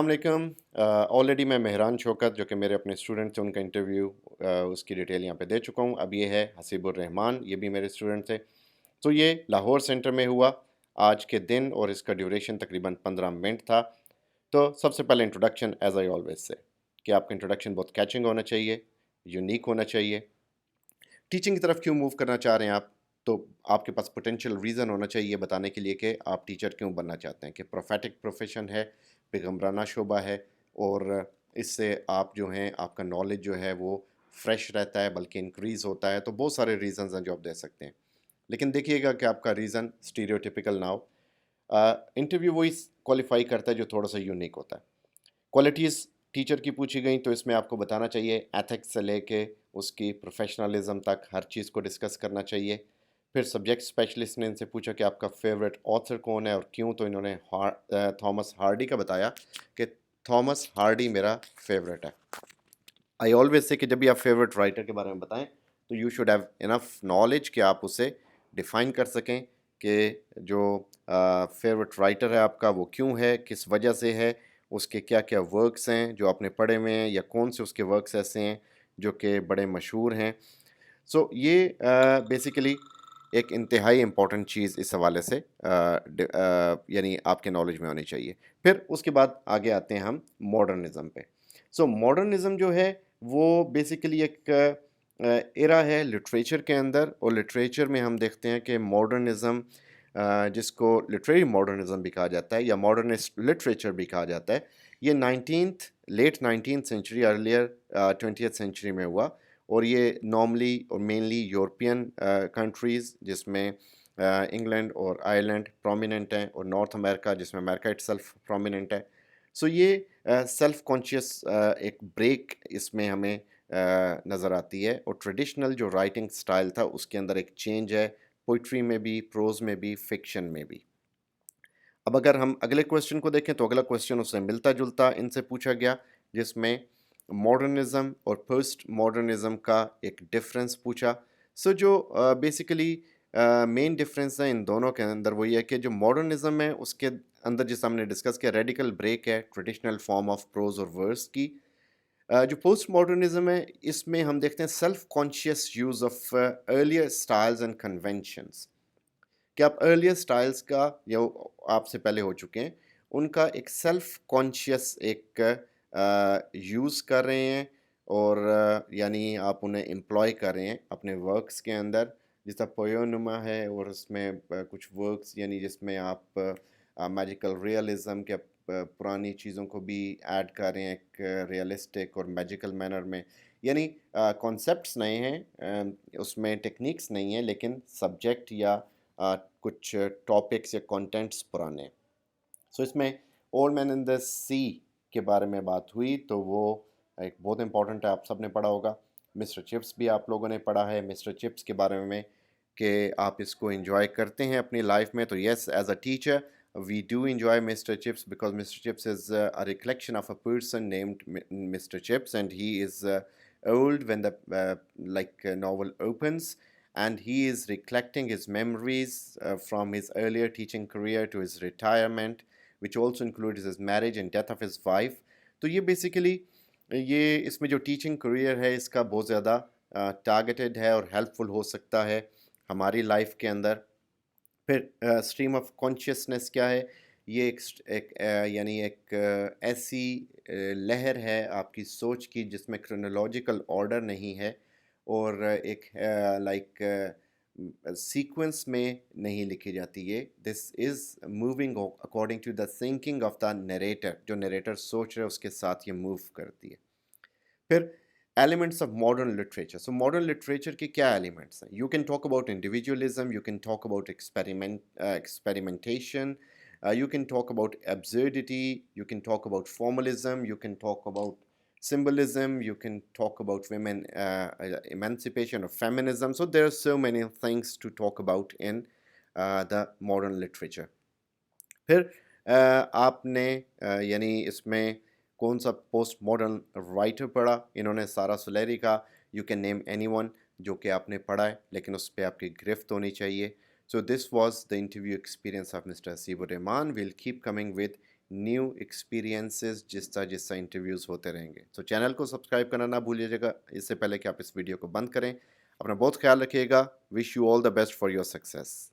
السلام علیکم. آلریڈی میں مہران شوکت جو کہ میرے اپنے اسٹوڈنٹ تھے ان کا انٹرویو اس کی ڈیٹیل یہاں پہ دے چکا ہوں. اب یہ ہے حسیب الرحمان, یہ بھی میرے اسٹوڈنٹ تھے. تو یہ لاہور سینٹر میں ہوا آج کے دن اور اس کا ڈیوریشن تقریباً 15 منٹ تھا. تو سب سے پہلے introduction as I always say کہ آپ کا انٹروڈکشن بہت کیچنگ ہونا چاہیے, یونیک ہونا چاہیے. ٹیچنگ کی طرف کیوں موو کرنا چاہ رہے ہیں آپ, تو آپ کے پاس پوٹینشیل ریزن ہونا چاہیے بتانے کے لیے کہ آپ ٹیچر کیوں بننا چاہتے ہیں, کہ پروفیٹک پروفیشن ہے, پیغمبرانہ شعبہ ہے, اور اس سے آپ جو ہیں آپ کا نالج جو ہے وہ فریش رہتا ہے بلکہ انکریز ہوتا ہے. تو بہت سارے ریزنز ہیں جو آپ دے سکتے ہیں, لیکن دیکھیے گا کہ آپ کا ریزن اسٹیریوٹیپیکل نہ ہو. انٹرویو وہی کوالیفائی کرتا ہے جو تھوڑا سا یونیک ہوتا ہے. کوالٹیز ٹیچر کی پوچھی گئیں تو اس میں آپ کو بتانا چاہیے ایتھکس سے لے کے اس کی پروفیشنلزم تک ہر چیز کو ڈسکس کرنا چاہیے. پھر سبجیکٹ اسپیشلسٹ نے ان سے پوچھا کہ آپ کا فیوریٹ آتھر کون ہے اور کیوں, تو انہوں نے تھامس ہارڈی کا بتایا کہ تھامس ہارڈی میرا فیوریٹ ہے. آئی آلویز سے کہ جب بھی آپ فیوریٹ رائٹر کے بارے میں بتائیں تو you should have enough knowledge کہ آپ اسے ڈیفائن کر سکیں کہ جو فیوریٹ رائٹر ہے آپ کا وہ کیوں ہے, کس وجہ سے ہے, اس کے کیا کیا ورکس ہیں جو آپ نے پڑھے ہوئے ہیں, یا کون سے اس کے ورکس ایسے ہیں جو کہ بڑے مشہور ہیں. سو یہ بیسیکلی ایک انتہائی امپورٹنٹ چیز اس حوالے سے یعنی آپ کے نالج میں ہونی چاہیے. پھر اس کے بعد آگے آتے ہیں ہم ماڈرنزم پہ. سو ماڈرنزم جو ہے وہ بیسیکلی ایک ایرا ہے لٹریچر کے اندر, اور لٹریچر میں ہم دیکھتے ہیں کہ ماڈرنزم جس کو لٹریری ماڈرنزم بھی کہا جاتا ہے یا ماڈرنسٹ لٹریچر بھی کہا جاتا ہے, یہ late 19th century earlier 20th century میں ہوا. اور یہ نارملی اور مینلی یورپین کنٹریز جس میں انگلینڈ اور آئرلینڈ پرومیننٹ ہیں, اور نارتھ امریکہ جس میں امریکہ اٹ سیلف پرومیننٹ ہے. سو یہ سیلف کانشیس ایک بریک اس میں ہمیں نظر آتی ہے, اور ٹریڈیشنل جو رائٹنگ سٹائل تھا اس کے اندر ایک چینج ہے, پوئٹری میں بھی, پروز میں بھی, فکشن میں بھی. اب اگر ہم اگلے کویسچن کو دیکھیں تو اگلا کویسچن اس سے ملتا جلتا ان سے پوچھا گیا, جس میں ماڈرنزم اور پوسٹ ماڈرنزم کا ایک ڈفرینس پوچھا. سو جو بیسیکلی مین ڈفرینس ہے ان دونوں کے اندر وہ یہ ہے کہ جو ماڈرنزم ہے اس کے اندر جس ہم نے ڈسکس کیا ریڈیکل بریک ہے ٹریڈیشنل فارم آف پروز اور ورس کی. جو پوسٹ ماڈرنزم ہے اس میں ہم دیکھتے ہیں self conscious use of earlier styles and conventions, کہ آپ ارلیئر اسٹائلس کا یا آپ سے پہلے ہو چکے ہیں ان کا ایک سیلف کانشیس ایک یوز کر رہے ہیں, اور یعنی آپ انہیں امپلائی کر رہے ہیں اپنے ورکس کے اندر. جس طرح پویونما ہے اور اس میں کچھ ورکس یعنی جس میں آپ میجیکل ریئلزم کے پرانی چیزوں کو بھی ایڈ کر رہے ہیں ایک ریئلسٹک اور میجیکل مینر میں, یعنی کانسیپٹس نئے ہیں اس میں, ٹیکنیکس نہیں ہیں, لیکن سبجیکٹ یا کچھ ٹاپکس یا کانٹینٹس پرانے. سو اس میں اولڈ مین ان دا سی کے بارے میں بات ہوئی تو وہ ایک بہت امپورٹنٹ ہے, آپ سب نے پڑھا ہوگا. مسٹر چپس بھی آپ لوگوں نے پڑھا ہے, مسٹر چپس کے بارے میں کہ آپ اس کو انجوائے کرتے ہیں اپنی لائف میں. تو yes, as a teacher we do enjoy Mr. Chips because Mr. Chips is a reflection of a person named Mr. Chips, and he is old when the novel opens, and he is recollecting his memories from his earlier teaching career to his retirement, which also includes his marriage and death of his wife. تو یہ basically یہ اس میں جو teaching career ہے اس کا بہت زیادہ targeted ہے اور ہیلپ فل ہو سکتا ہے ہماری لائف کے اندر. پھر اسٹریم آف کانشیسنس کیا ہے, یہ ایک یعنی ایک ایسی لہر ہے آپ کی سوچ کی جس میں کرونالوجیکل آرڈر نہیں ہے, اور ایک لائک سیکوینس میں نہیں لکھی جاتی. یہ this is moving according to the thinking of the narrator, جو نریٹر سوچ رہے اس کے ساتھ یہ موو کرتی ہے. پھر elements of modern literature. So modern literature کے کیا ایلیمنٹس ہیں؟ You can talk about individualism, you can talk about experimentation, you can talk about absurdity, you can talk about formalism, you can talk about symbolism, you can talk about women emancipation or feminism. So there are so many things to talk about in the modern literature. پھر آپ نے یعنی اس میں کون سا post modern writer پڑھا؟ انہوں نے سارا سلیری کا you can name any one جو کہ آپ نے پڑھا ہے لیکن اس پہ آپ کی گرفت ہونی چاہیے. So this was the interview experience of Mr. Hasib Rahman. We'll keep coming with new experiences جس طرح انٹرویوز ہوتے رہیں گے. تو چینل کو سبسکرائب کرنا نہ بھولیے گا اس سے پہلے کہ آپ اس ویڈیو کو بند کریں. اپنا بہت خیال رکھیے گا. Wish you all the best for your success.